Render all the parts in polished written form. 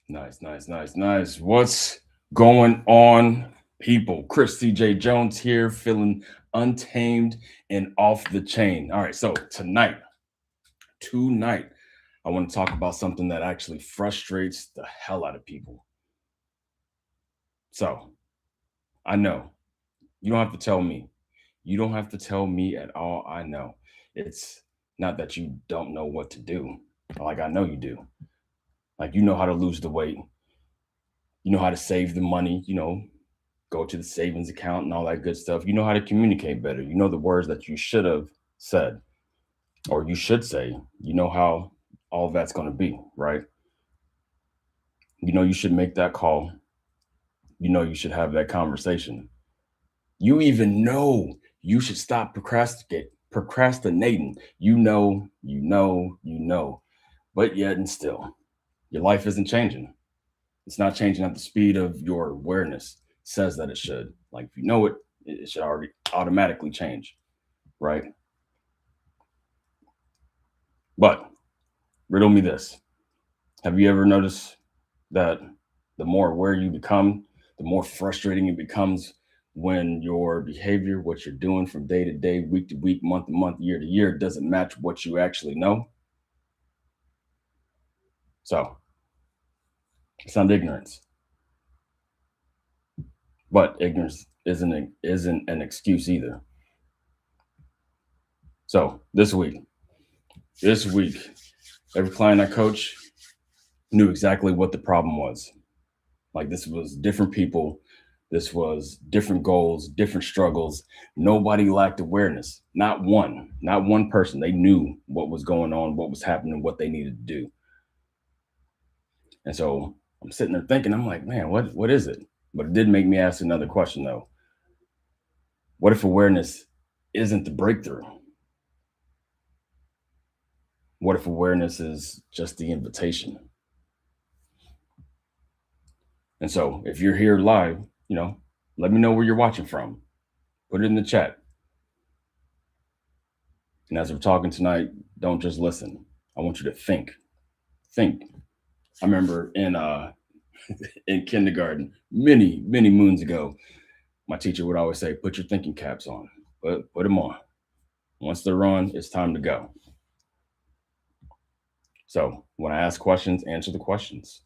Nice. What's going on, people? Chris CJ Jones here, feeling untamed and off the chain. All right, so tonight, I want to talk about something that actually frustrates the hell out of people. So, I know you don't have to tell me. You don't have to tell me at all. I know. It's not that you don't know what to do. Like, I know you do. Like, you know how to lose the weight, you know how to save the money, go to the savings account and all that good stuff. You know how to communicate better. You know the words that you should have said or you should say. You know how all of that's going to be, right? You know you should make that call. You know you should have that conversation. You even know you should stop procrastinating. You know. But yet and still, your life isn't changing. It's not changing at the speed of your awareness says that it should. Like if you know it, it should already automatically change, right? But riddle me this. Have you ever noticed that the more aware you become, the more frustrating it becomes when your behavior, what you're doing from day to day, week to week, month to month, year to year doesn't match what you actually know? So it's not ignorance, but ignorance isn't an excuse either. So this week, every client I coach knew exactly what the problem was. Like this was different people, this was different goals, different struggles. Nobody lacked awareness. Not one person. They knew what was going on, what was happening, what they needed to do. And so I'm sitting there thinking, I'm like, man, what is it? But it did make me ask another question though. What if awareness isn't the breakthrough? What if awareness is just the invitation? And so if you're here live, let me know where you're watching from. Put it in the chat. And as we're talking tonight, don't just listen. I want you to think. Think. I remember in kindergarten, many moons ago, my teacher would always say, "Put your thinking caps on. Put them on. Once they're on, it's time to go." So when I ask questions, answer the questions.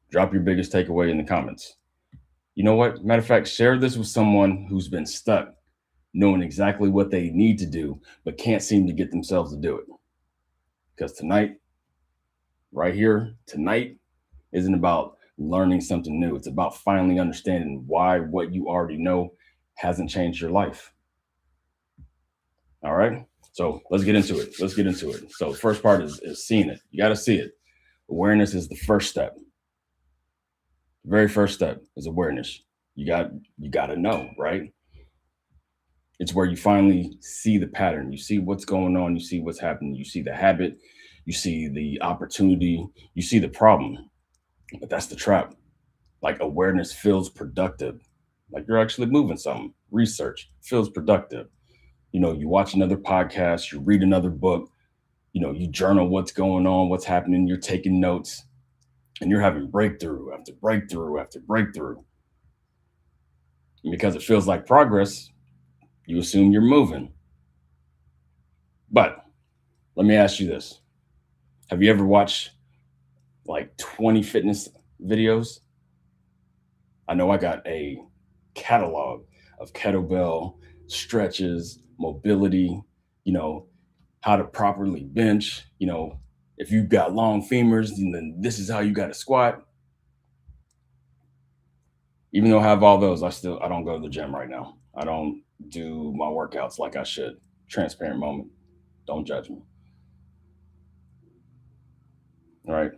Drop your biggest takeaway in the comments. You know what? Matter of fact, share this with someone who's been stuck, knowing exactly what they need to do, but can't seem to get themselves to do it. Because tonight, right here, tonight, isn't about learning something new. It's about finally understanding why what you already know hasn't changed your life. All right. So let's get into it. So the first part is seeing it. You got to see it. Awareness is the first step. The very first step is awareness. You got to know, right? It's where you finally see the pattern. You see what's going on. You see what's happening. You see the habit. You see the opportunity. You see the problem. But that's the trap. Like awareness feels productive. Like you're actually moving something. Research feels productive. You watch another podcast, you read another book, you journal what's going on, what's happening, you're taking notes, and you're having breakthrough after breakthrough after breakthrough. And because it feels like progress, you assume you're moving. But let me ask you this. Have you ever watched like 20 fitness videos? I know I got a catalog of kettlebell stretches, mobility, you know, how to properly bench, if you've got long femurs, then this is how you got to squat. Even though I have all those, I don't go to the gym right now. I don't do my workouts like I should. Transparent moment. Don't judge me. All right.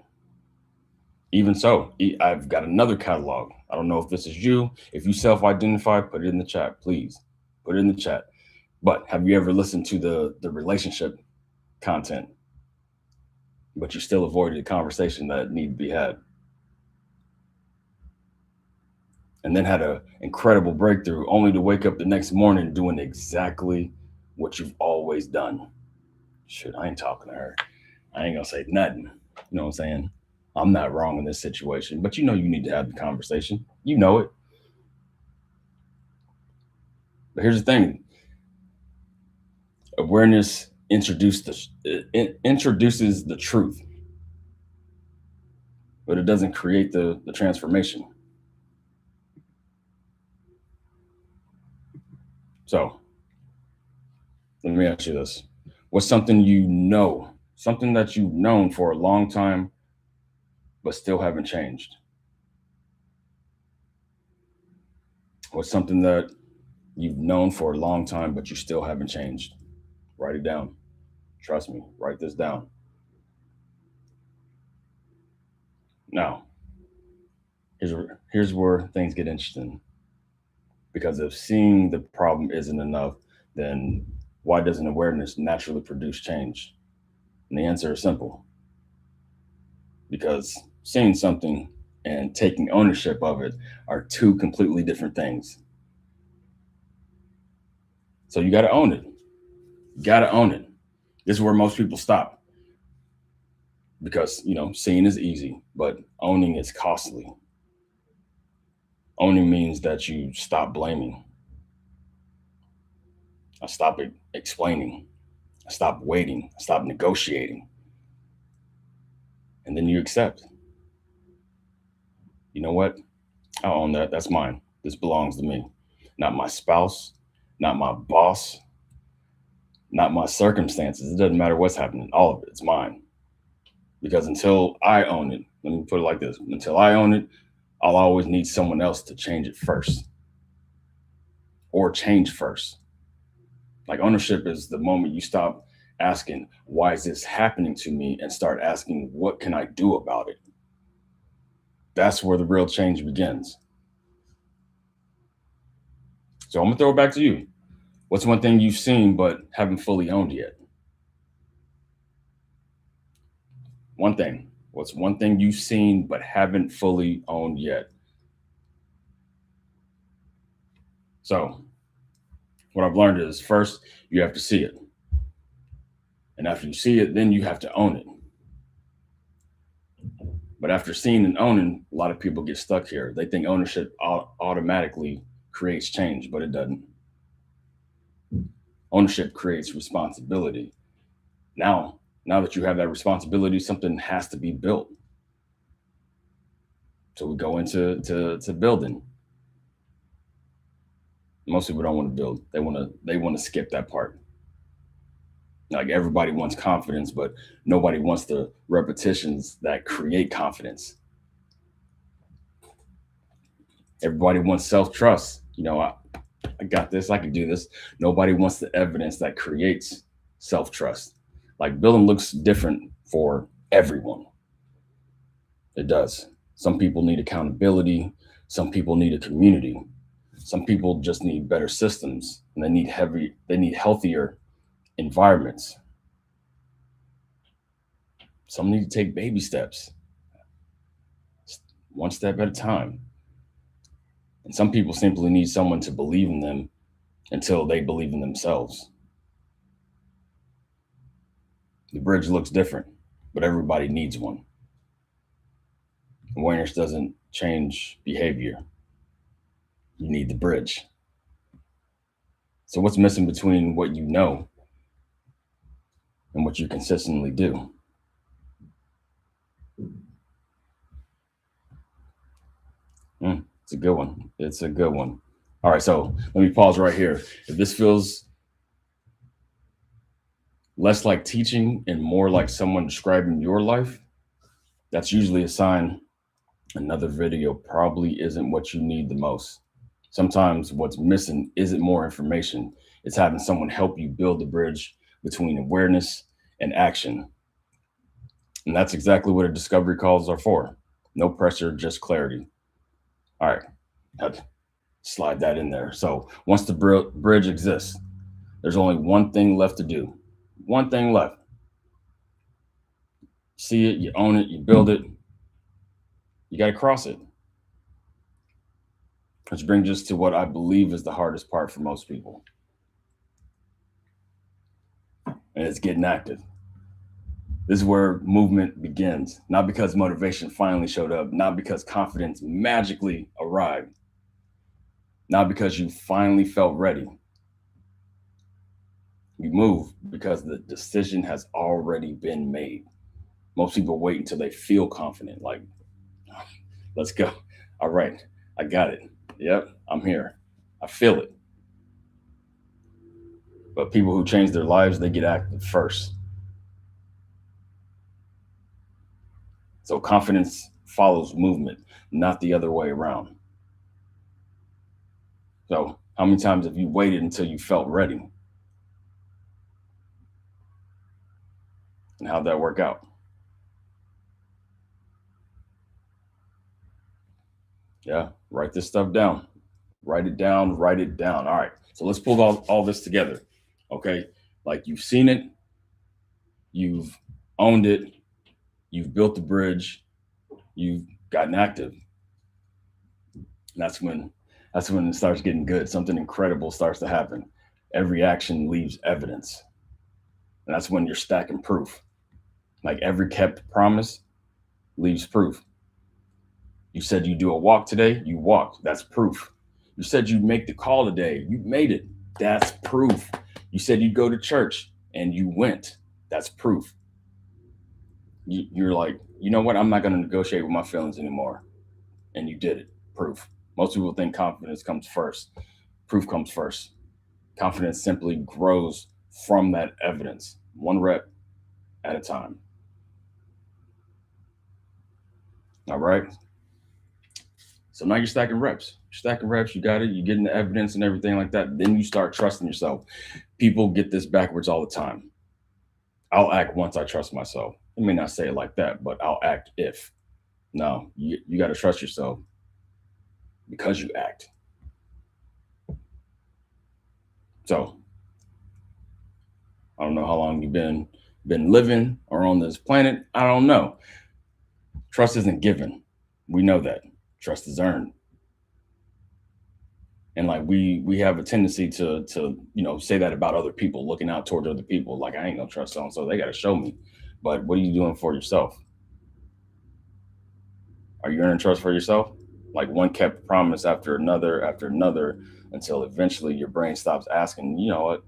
Even so, I've got another catalog. I don't know if this is you. If you self-identify, put it in the chat, please. Put it in the chat. But have you ever listened to the relationship content, but you still avoided the conversation that need to be had, and then had an incredible breakthrough, only to wake up the next morning doing exactly what you've always done? Shit, I ain't talking to her. I ain't gonna say nothing. You know what I'm saying? I'm not wrong in this situation, but you need to have the conversation. You know it. But here's the thing: awareness introduces the truth, but it doesn't create the transformation. So let me ask you this: what's something that you've known for a long time, but still haven't changed? What's something that you've known for a long time, but you still haven't changed? Write it down. Trust me, write this down. Now, here's where things get interesting. Because if seeing the problem isn't enough, then why doesn't awareness naturally produce change? And the answer is simple: because seeing something and taking ownership of it are two completely different things. So you got to own it. You got to own it. This is where most people stop because, seeing is easy, but owning is costly. Owning means that you stop blaming. I stop explaining. I stop waiting. I stop negotiating. And then you accept. You know what? I own that. That's mine. This belongs to me. Not my spouse, not my boss, not my circumstances. It doesn't matter what's happening. All of it, it's mine. Because until I own it, let me put it like this: until I own it, I'll always need someone else to change it first or change first. Like ownership is the moment you stop asking, why is this happening to me? And start asking, what can I do about it? That's where the real change begins. So I'm gonna throw it back to you. What's one thing you've seen but haven't fully owned yet? One thing. What's one thing you've seen but haven't fully owned yet? So what I've learned is first you have to see it. And after you see it, then you have to own it. But after seeing and owning, a lot of people get stuck here. They think ownership automatically creates change, but it doesn't. Ownership creates responsibility. Now that you have that responsibility, something has to be built. So we go into to building. Most people don't want to build. They want to skip that part. Like everybody wants confidence, but nobody wants the repetitions that create confidence. Everybody wants self-trust. I got this, I can do this. Nobody wants the evidence that creates self-trust. Like building looks different for everyone. It does. Some people need accountability. Some people need a community. Some people just need better systems, and they need healthier environments. Some need to take baby steps, one step at a time. And some people simply need someone to believe in them until they believe in themselves. The bridge looks different, but everybody needs one. Awareness doesn't change behavior. You need the bridge. So what's missing between what you know and what you consistently do? It's a good one. It's a good one. All right, so let me pause right here. If this feels less like teaching and more like someone describing your life, that's usually a sign another video probably isn't what you need the most. Sometimes what's missing isn't more information, it's having someone help you build the bridge between awareness and action. And that's exactly what a discovery calls are for. No pressure, just clarity. All right, I'd slide that in there. So once the bridge exists, there's only one thing left to do. One thing left. See it, you own it, you build it, you got to cross it. Which brings us to what I believe is the hardest part for most people. And it's getting active. This is where movement begins, not because motivation finally showed up, not because confidence magically arrived, not because you finally felt ready. You move because the decision has already been made. Most people wait until they feel confident, like, let's go. All right, I got it. Yep, I'm here. I feel it. But people who change their lives, they get active first. So confidence follows movement, not the other way around. So, how many times have you waited until you felt ready? And how'd that work out? Yeah, write this stuff down. Write it down, write it down. All right. So let's pull all this together. Okay. Like you've seen it, you've owned it, you've built the bridge, you've gotten active. And that's when it starts getting good. Something incredible starts to happen. Every action leaves evidence. And that's when you're stacking proof. Like every kept promise leaves proof. You said you do a walk today, you walked. That's proof. You said you'd make the call today, you made it. That's proof. You said you'd go to church and you went. That's proof. You're like, you know what? I'm not going to negotiate with my feelings anymore. And you did it. Proof. Most people think confidence comes first. Proof comes first. Confidence simply grows from that evidence, one rep at a time. All right. So now you're stacking reps. You're stacking reps. You got it. You're getting the evidence and everything like that. Then you start trusting yourself. People get this backwards all the time. I'll act once I trust myself. I may not say it like that, but I'll act if. No, you got to trust yourself because you act. So I don't know how long you've been living or on this planet. I don't know. Trust isn't given. We know that. Trust is earned. And like we have a tendency to say that about other people, looking out towards other people. Like I ain't gonna trust so and so. They got to show me. But what are you doing for yourself? Are you earning trust for yourself? Like one kept promise after another, until eventually your brain stops asking. You know what?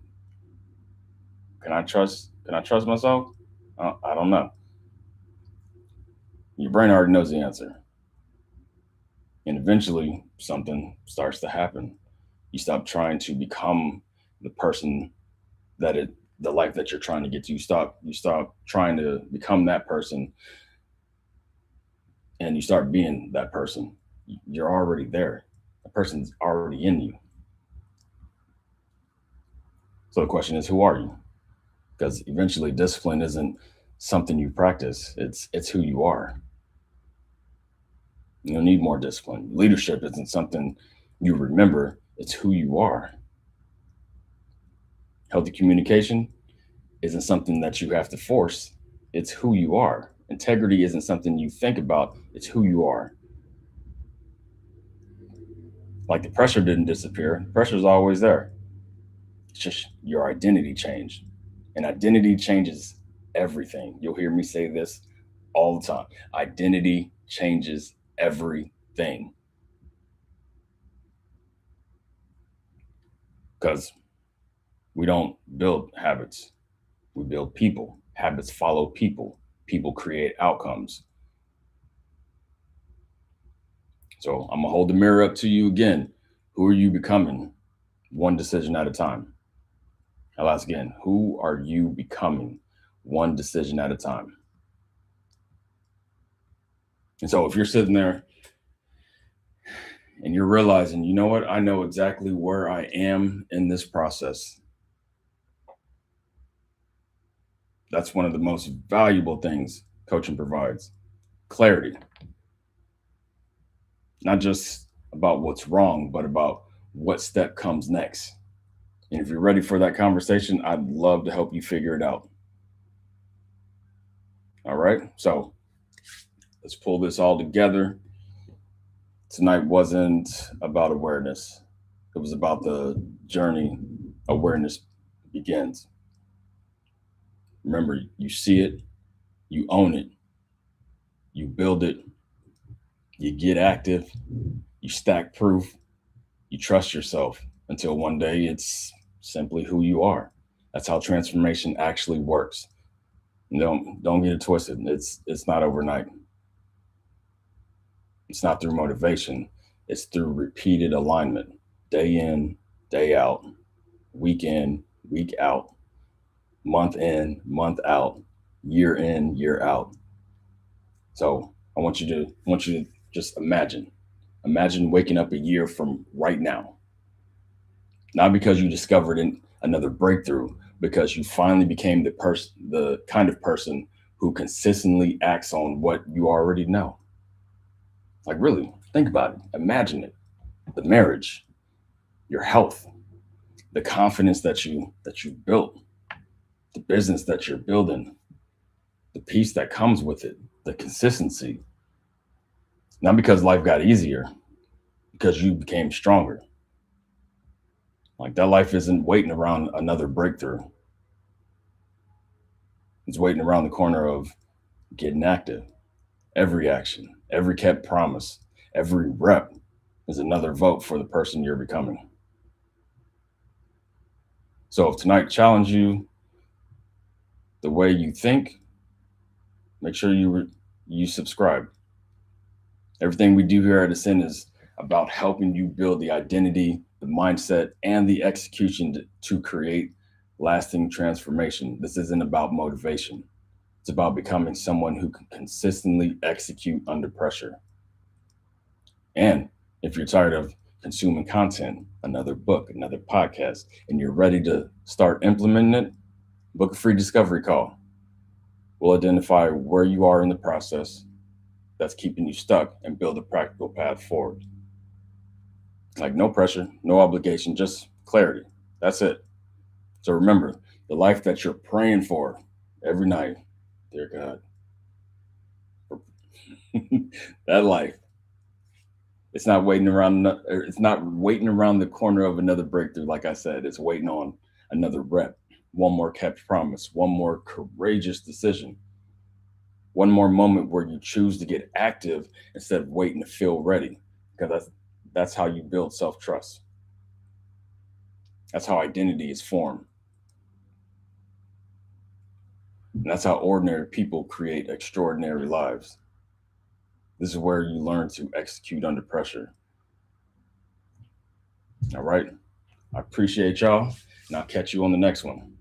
Can I trust? Can I trust myself? I don't know. Your brain already knows the answer, and eventually something starts to happen. You stop trying to become the person that it the life that you're trying to get to. You stop trying to become that person, and you start being that person. You're already there. The person's already in you. So the question is, who are you? Because eventually discipline isn't something you practice. It's who you are. You don't need more discipline. Leadership isn't something you remember, it's who you are. Healthy communication isn't something that you have to force, it's who you are. Integrity isn't something you think about, it's who you are. Like the pressure didn't disappear, the pressure is always there. It's just your identity changed. And identity changes everything. You'll hear me say this all the time. Identity changes everything. Because we don't build habits, we build people. Habits follow people. People create outcomes. So I'm gonna hold the mirror up to you again. Who are you becoming? One decision at a time. I'll ask again. Who are you becoming? One decision at a time. And so if you're sitting there and you're realizing, you know what, I know exactly where I am in this process. That's one of the most valuable things coaching provides: clarity. Not just about what's wrong, but about what step comes next. And if you're ready for that conversation, I'd love to help you figure it out. All right. So let's pull this all together. Tonight wasn't about awareness, it was about the journey awareness begins. Remember, you see it, You own it, you build it, you get active, you stack proof, you trust yourself until one day it's simply who you are. That's how transformation actually works. Don't get it twisted. It's not overnight. It's not through motivation. It's through repeated alignment, day in, day out, week in, week out, month in, month out, year in, year out. So I want you to just imagine waking up a year from right now. Not because you discovered another breakthrough, because you finally became the kind of person who consistently acts on what you already know. Like, really, think about it. Imagine it. The marriage, your health, the confidence that you built, the business that you're building, the peace that comes with it, the consistency. Not because life got easier, because you became stronger. Like, that life isn't waiting around another breakthrough. It's waiting around the corner of getting active. Every action, every kept promise, every rep is another vote for the person you're becoming. So if tonight challenge you the way you think, make sure you subscribe. Everything we do here at Ascend is about helping you build the identity, the mindset, and the execution to create lasting transformation. This isn't about motivation. It's about becoming someone who can consistently execute under pressure. And if you're tired of consuming content, another book, another podcast, and you're ready to start implementing it, book a free discovery call. We'll identify where you are in the process that's keeping you stuck and build a practical path forward. Like, no pressure, no obligation, just clarity. That's it. So remember, the life that you're praying for every night, dear God, that life, it's not waiting around. It's not waiting around the corner of another breakthrough. Like I said, it's waiting on another rep, one more kept promise, one more courageous decision, one more moment where you choose to get active instead of waiting to feel ready. Because that's how you build self-trust. That's how identity is formed. And that's how ordinary people create extraordinary lives. This is where you learn to execute under pressure. All right. I appreciate y'all, and I'll catch you on the next one.